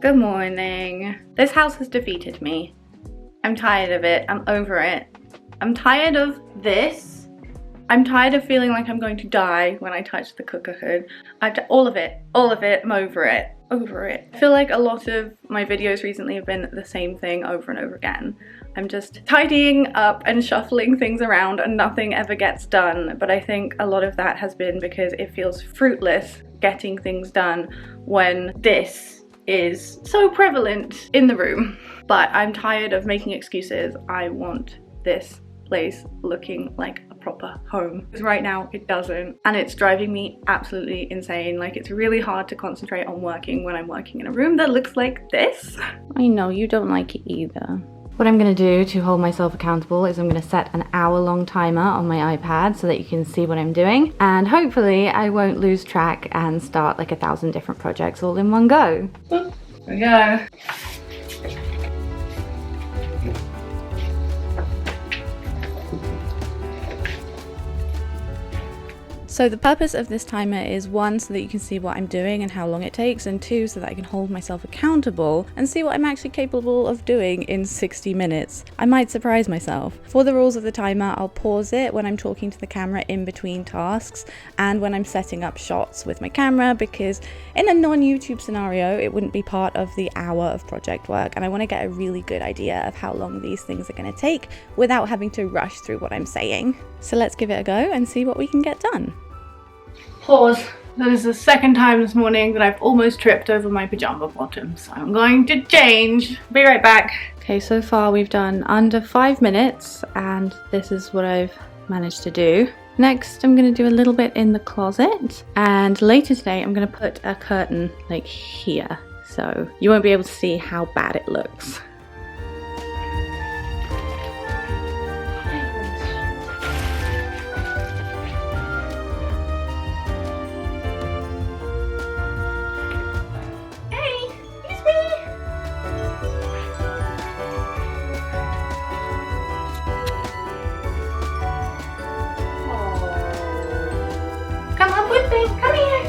Good morning. This house has defeated me. I'm tired of it. I'm over it. I'm tired of this. I'm tired of feeling like I'm going to die when I touch the cooker hood. All of it. I'm over it. I feel like a lot of my videos recently have been the same thing over and over again. I'm just tidying up and shuffling things around and nothing ever gets done. But I think a lot of that has been because it feels fruitless getting things done when this is so prevalent in the room. But I'm tired of making excuses. I want this place looking like a proper home. Because right now it doesn't, and it's driving me absolutely insane. Like, it's really hard to concentrate on working when I'm working in a room that looks like this. I know you don't like it either. What I'm gonna do to hold myself accountable is I'm gonna set an hour-long timer on my iPad so that you can see what I'm doing, and hopefully I won't lose track and start like 1,000 different projects all in one go. Here we go. So the purpose of this timer is 1, so that you can see what I'm doing and how long it takes, and 2, so that I can hold myself accountable and see what I'm actually capable of doing in 60 minutes. I might surprise myself. For the rules of the timer, I'll pause it when I'm talking to the camera in between tasks and when I'm setting up shots with my camera, because in a non-YouTube scenario, it wouldn't be part of the hour of project work, and I want to get a really good idea of how long these things are going to take without having to rush through what I'm saying. So let's give it a go and see what we can get done. Pause. That is the second time this morning that I've almost tripped over my pajama bottom, so I'm going to change. Be right back. Okay, so far we've done under 5 minutes, and this is what I've managed to do. Next, I'm going to do a little bit in the closet, and later today I'm going to put a curtain like here, so you won't be able to see how bad it looks. Come here.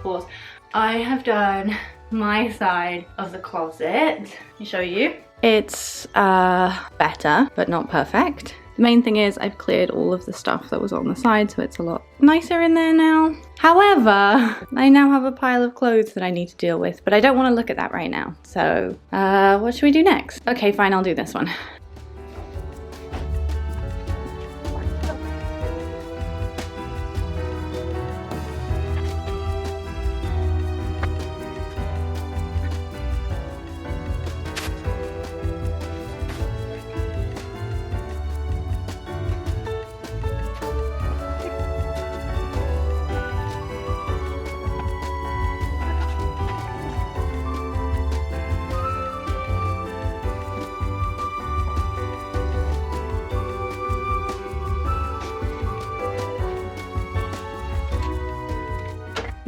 Pause. I have done my side of the closet. Let me show you. It's better, but not perfect. The main thing is I've cleared all of the stuff that was on the side, so it's a lot nicer in there now. However, I now have a pile of clothes that I need to deal with, but I don't want to look at that right now. So, what should we do next? Okay, fine, I'll do this one.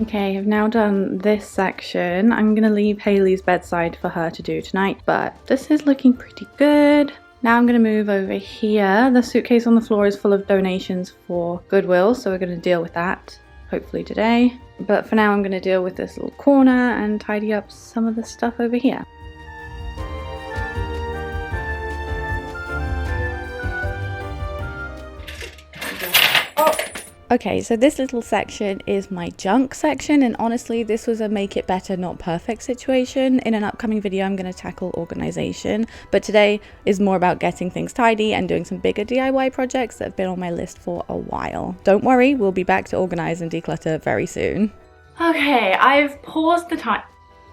Okay, I've now done this section. I'm gonna leave Haley's bedside for her to do tonight, but this is looking pretty good. Now I'm gonna move over here. The suitcase on the floor is full of donations for Goodwill, so we're gonna deal with that hopefully today. But for now I'm gonna deal with this little corner and tidy up some of the stuff over here. Okay, so this little section is my junk section, and honestly this was a make it better not perfect situation. In an upcoming video I'm going to tackle organization, but today is more about getting things tidy and doing some bigger DIY projects that have been on my list for a while. Don't worry, we'll be back to organize and declutter very soon. Okay, I've paused the time.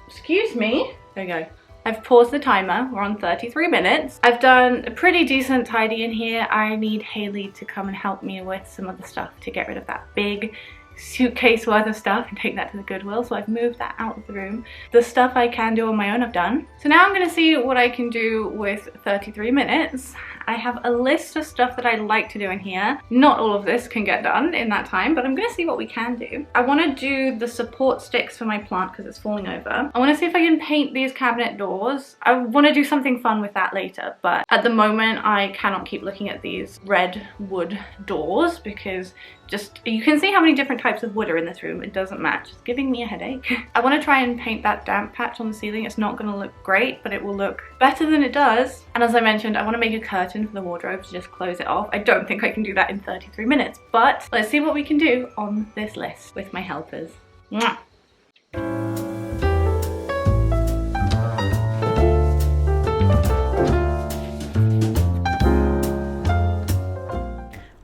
Excuse me. There we go. I've paused the timer, we're on 33 minutes. I've done a pretty decent tidy in here. I need Haley to come and help me with some of the stuff to get rid of that big suitcase worth of stuff and take that to the Goodwill, so I've moved that out of the room. The stuff I can do on my own I've done. So now I'm gonna see what I can do with 33 minutes I have a list of stuff that I'd like to do in here. Not all of this can get done in that time, but I'm gonna see what we can do. I wanna do the support sticks for my plant because it's falling over. I wanna see if I can paint these cabinet doors. I wanna do something fun with that later, but at the moment I cannot keep looking at these red wood doors because just, you can see how many different types of wood are in this room. It doesn't match. It's giving me a headache. I want to try and paint that damp patch on the ceiling. It's not going to look great, but it will look better than it does. And as I mentioned, I want to make a curtain for the wardrobe to just close it off. I don't think I can do that in 33 minutes, but let's see what we can do on this list with my helpers. Mwah.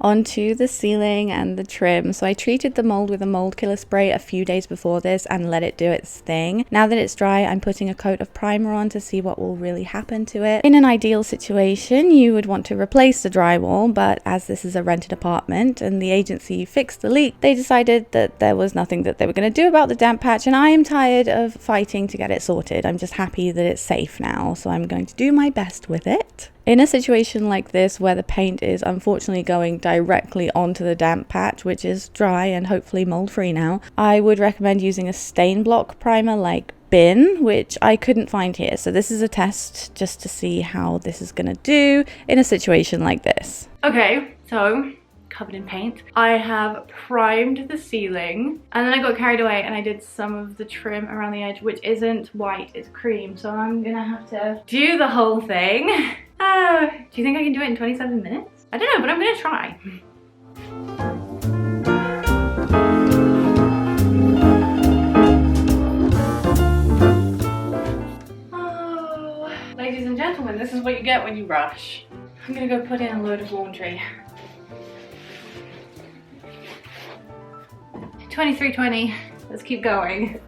Onto the ceiling and the trim. So I treated the mold with a mold killer spray a few days before this and let it do its thing. Now that it's dry, I'm putting a coat of primer on to see what will really happen to it. In an ideal situation, you would want to replace the drywall, but as this is a rented apartment and the agency fixed the leak, they decided that there was nothing that they were going to do about the damp patch, and I am tired of fighting to get it sorted. I'm just happy that it's safe now, so I'm going to do my best with it. In a situation like this where the paint is unfortunately going directly onto the damp patch, which is dry and hopefully mold free now, I would recommend using a stain block primer like Bin, which I couldn't find here. So this is a test just to see how this is gonna do in a situation like this. Okay, so covered in paint. I have primed the ceiling and then I got carried away and I did some of the trim around the edge, which isn't white, it's cream. So I'm gonna have to do the whole thing. Do you think I can do it in 27 minutes? I don't know, but I'm gonna try. Oh, ladies and gentlemen, this is what you get when you rush. I'm gonna go put in a load of laundry. 23:20, let's keep going.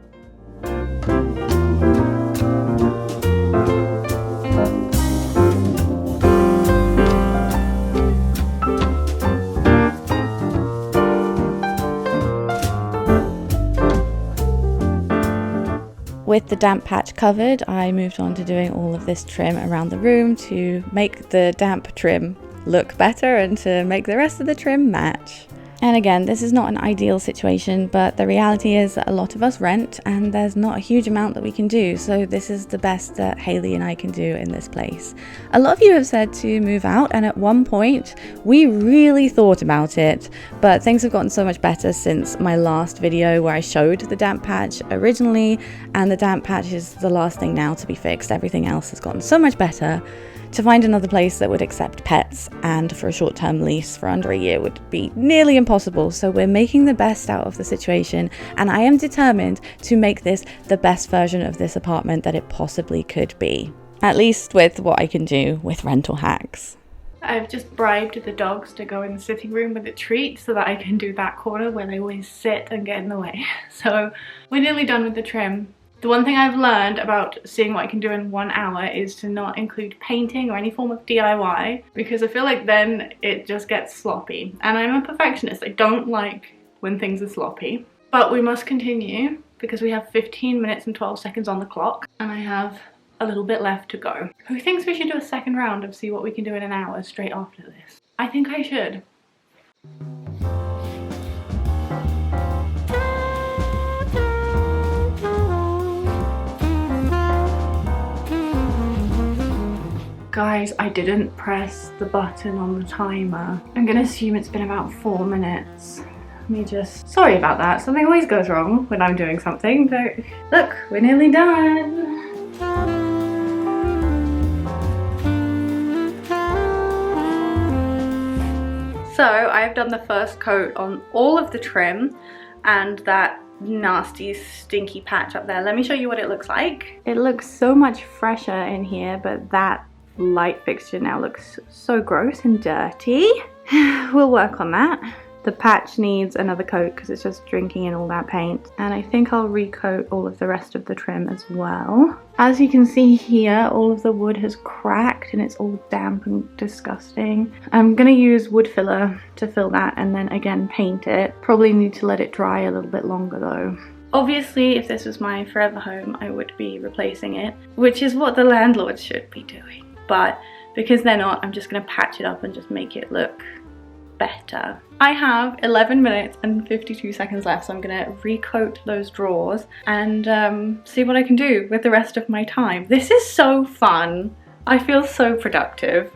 With the damp patch covered, I moved on to doing all of this trim around the room to make the damp trim look better and to make the rest of the trim match. And again, this is not an ideal situation, but the reality is that a lot of us rent and there's not a huge amount that we can do. So this is the best that Haley and I can do in this place. A lot of you have said to move out, and at one point we really thought about it, but things have gotten so much better since my last video where I showed the damp patch originally, and the damp patch is the last thing now to be fixed. Everything else has gotten so much better. To find another place that would accept pets and for a short-term lease for under a year would be nearly impossible, so we're making the best out of the situation, and I am determined to make this the best version of this apartment that it possibly could be. At least with what I can do with rental hacks. I've just bribed the dogs to go in the sitting room with a treat so that I can do that corner where they always sit and get in the way. So we're nearly done with the trim. The one thing I've learned about seeing what I can do in 1 hour is to not include painting or any form of DIY, because I feel like then it just gets sloppy. And I'm a perfectionist. I don't like when things are sloppy. But we must continue because we have 15 minutes and 12 seconds on the clock and I have a little bit left to go. Who thinks we should do a second round of see what we can do in an hour straight after this? I think I should. Guys, I didn't press the button on the timer. I'm gonna assume it's been about 4 minutes. Let me just... Sorry about that. Something always goes wrong when I'm doing something, but look, we're nearly done. So I've done the first coat on all of the trim and that nasty stinky patch up there. Let me show you what it looks like. It looks so much fresher in here, but that light fixture now looks so gross and dirty. We'll work on that. The patch needs another coat because it's just drinking in all that paint, and I think I'll recoat all of the rest of the trim as well. As you can see here, all of the wood has cracked and it's all damp and disgusting. I'm gonna use wood filler to fill that and then again paint it. Probably need to let it dry a little bit longer though. Obviously, if this was my forever home, I would be replacing it, which is what the landlord should be doing. But because they're not, I'm just gonna patch it up and just make it look better. I have 11 minutes and 52 seconds left, so I'm gonna recoat those drawers and see what I can do with the rest of my time. This is so fun. I feel so productive.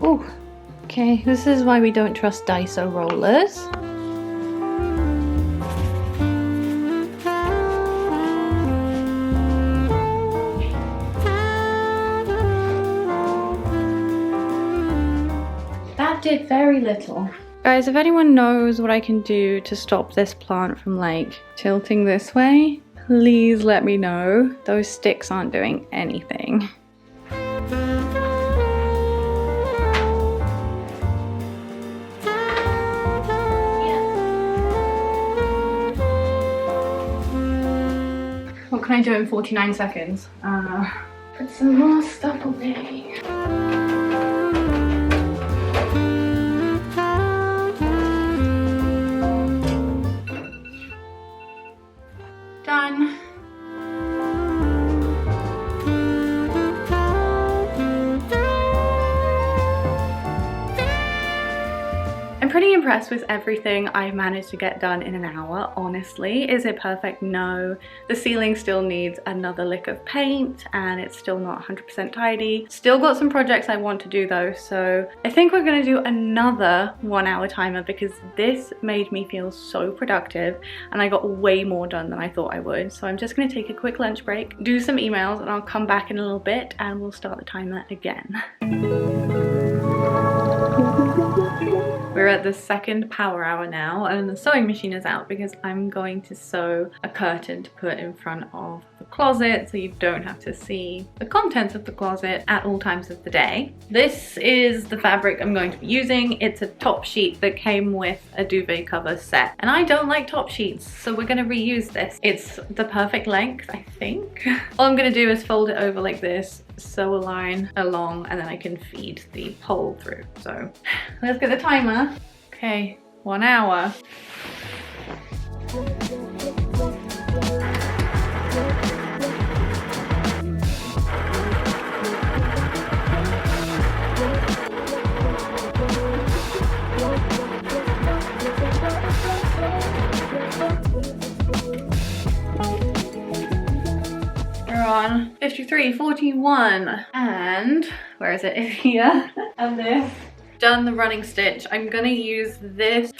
Oh, okay, this is why we don't trust Daiso rollers. That did very little. Guys, if anyone knows what I can do to stop this plant from like tilting this way, please let me know. Those sticks aren't doing anything. What can I do in 49 seconds? Put some more stuff away. Done. I'm pretty impressed with everything I've managed to get done in an hour, honestly. Is it perfect? No. The ceiling still needs another lick of paint and it's still not 100% tidy. Still got some projects I want to do though, so I think we're gonna do another 1 hour timer because this made me feel so productive and I got way more done than I thought I would. So I'm just gonna take a quick lunch break, do some emails, and I'll come back in a little bit and we'll start the timer again. We're at the second power hour now and the sewing machine is out because I'm going to sew a curtain to put in front of the closet so you don't have to see the contents of the closet at all times of the day. This is the fabric I'm going to be using. It's a top sheet that came with a duvet cover set and I don't like top sheets, so we're going to reuse this. It's the perfect length, I think. All I'm going to do is fold it over like this, sew a line along, and then I can feed the pole through. So let's get the timer. Okay, 1 hour. We're on 53:41 and where is it? It's here. And this. Done the running stitch. I'm gonna use this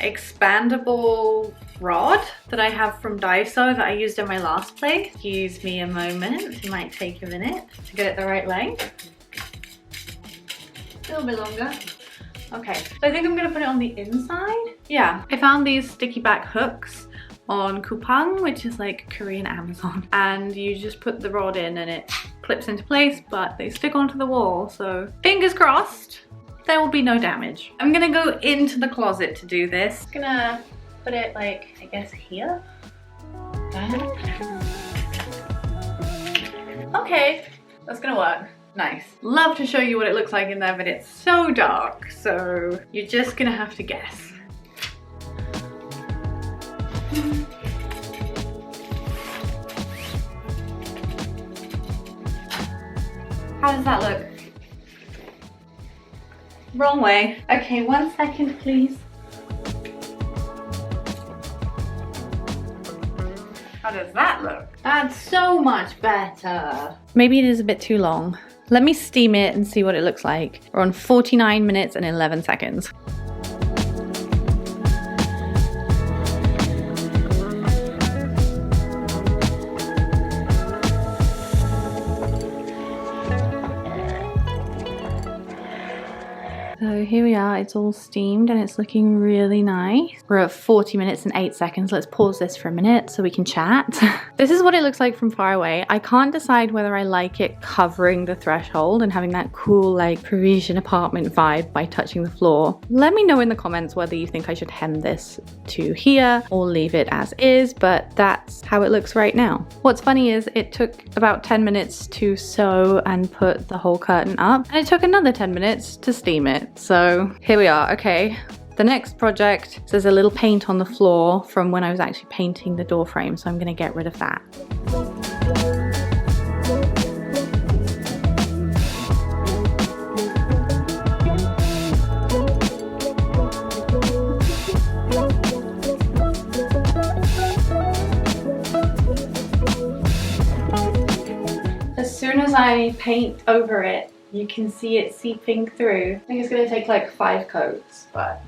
expandable rod that I have from Daiso that I used in my last place. Excuse me a moment, it might take a minute to get it the right length. A little bit longer. Okay, so I think I'm gonna put it on the inside. Yeah, I found these sticky back hooks on Coupang, which is like Korean Amazon, and you just put the rod in and it clips into place, but they stick onto the wall, so fingers crossed there will be no damage. I'm gonna go into the closet to do this. I'm gonna put it like, I guess here. Okay, that's gonna work. Nice. Love to show you what it looks like in there, but it's so dark, so you're just gonna have to guess. How does that look? Wrong way. Okay, 1 second, please. How does that look? That's so much better. Maybe it is a bit too long. Let me steam it and see what it looks like. We're on 49 minutes and 11 seconds. So here we are, it's all steamed and it's looking really nice. We're at 40 minutes and 8 seconds. Let's pause this for a minute so we can chat. This is what it looks like from far away. I can't decide whether I like it covering the threshold and having that cool like Parisian apartment vibe by touching the floor. Let me know in the comments whether you think I should hem this to here or leave it as is, but that's how it looks right now. What's funny is it took about 10 minutes to sew and put the whole curtain up, and it took another 10 minutes to steam it. So here we are. Okay, the next project, there's a little paint on the floor from when I was actually painting the door frame, so I'm gonna get rid of that. As soon as I paint over it, you can see it seeping through. I think it's gonna take like 5 coats, but.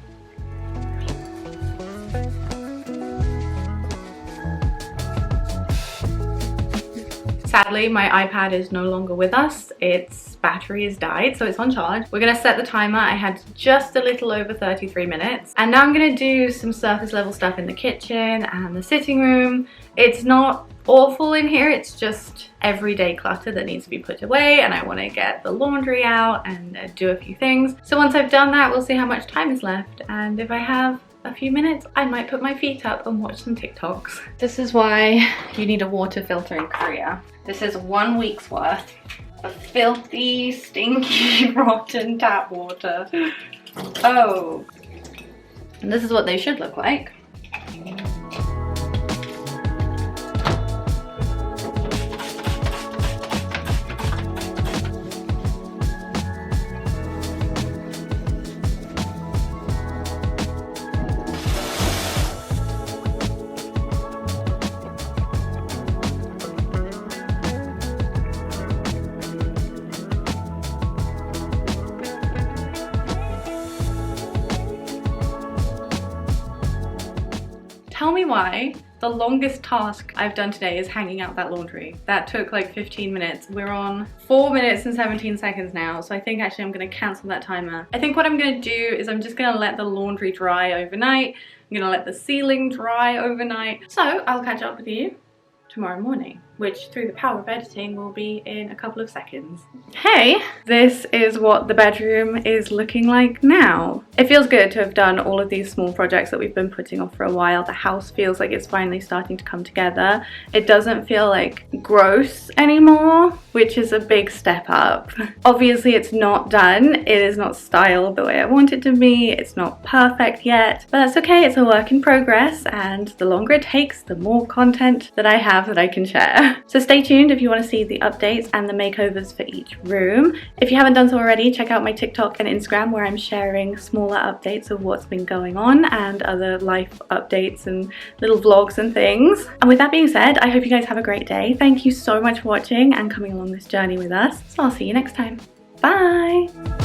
Sadly, my iPad is no longer with us. Its battery has died, so it's on charge. We're gonna set the timer. I had just a little over 33 minutes. And now I'm gonna do some surface level stuff in the kitchen and the sitting room. It's not awful in here, it's just everyday clutter that needs to be put away, and I want to get the laundry out and do a few things. So once I've done that, we'll see how much time is left, and if I have a few minutes, I might put my feet up and watch some TikToks. This is why you need a water filter in Korea. This is 1 week's worth of filthy, stinky, rotten tap water. Oh, and this is what they should look like. Tell me why the longest task I've done today is hanging out that laundry. That took like 15 minutes. We're on 4 minutes and 17 seconds now, so I think actually I'm gonna cancel that timer. I think what I'm gonna do is I'm just gonna let the laundry dry overnight. I'm gonna let the ceiling dry overnight. So I'll catch up with you tomorrow morning, which through the power of editing will be in a couple of seconds. Hey, this is what the bedroom is looking like now. It feels good to have done all of these small projects that we've been putting off for a while. The house feels like it's finally starting to come together. It doesn't feel like gross anymore, which is a big step up. Obviously it's not done. It is not styled the way I want it to be. It's not perfect yet, but that's okay. It's a work in progress, and the longer it takes, the more content that I have that I can share. So stay tuned if you want to see the updates and the makeovers for each room. If you haven't done so already, check out my TikTok and Instagram, where I'm sharing smaller updates of what's been going on and other life updates and little vlogs and things. And with that being said, I hope you guys have a great day. Thank you so much for watching and coming along this journey with us. So I'll see you next time. Bye!